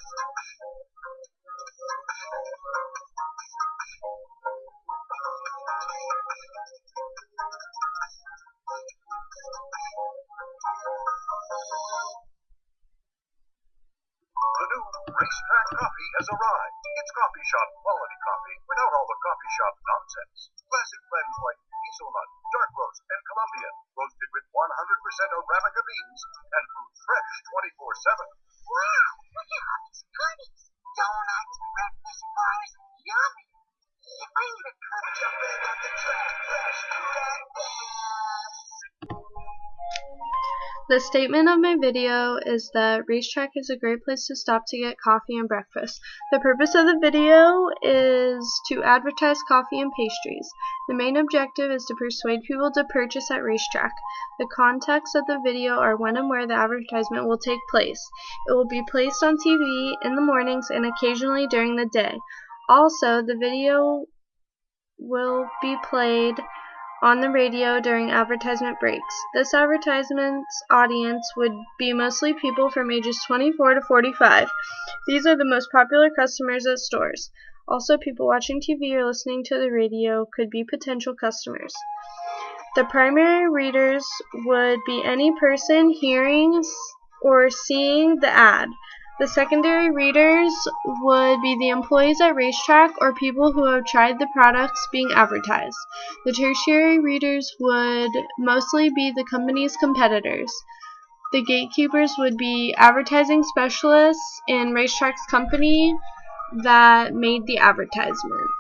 The new Racetrack coffee has arrived. It's coffee shop quality coffee without all the coffee shop nonsense. Classic blends like hazelnut, dark roast, and Colombian, roasted with 100% Arabica beans and brewed fresh 24/7. Wow, look at all these goodies. Donuts, breakfast bars, yummy. If I eat a cookie, jumping on the track, fresh food and gas. The statement of my video is that Racetrack is a great place to stop to get coffee and breakfast. The purpose of the video is to advertise coffee and pastries. The main objective is to persuade people to purchase at Racetrack. The context of the video are when and where the advertisement will take place. It will be placed on TV in the mornings and occasionally during the day. Also, the video will be played on the radio during advertisement breaks. This advertisement's audience would be mostly people from ages 24 to 45. These are the most popular customers at stores. Also, people watching TV or listening to the radio could be potential customers. The primary readers would be any person hearing or seeing the ad. The secondary readers would be the employees at Racetrack or people who have tried the products being advertised. The tertiary readers would mostly be the company's competitors. The gatekeepers would be advertising specialists in Racetrack's company that made the advertisement.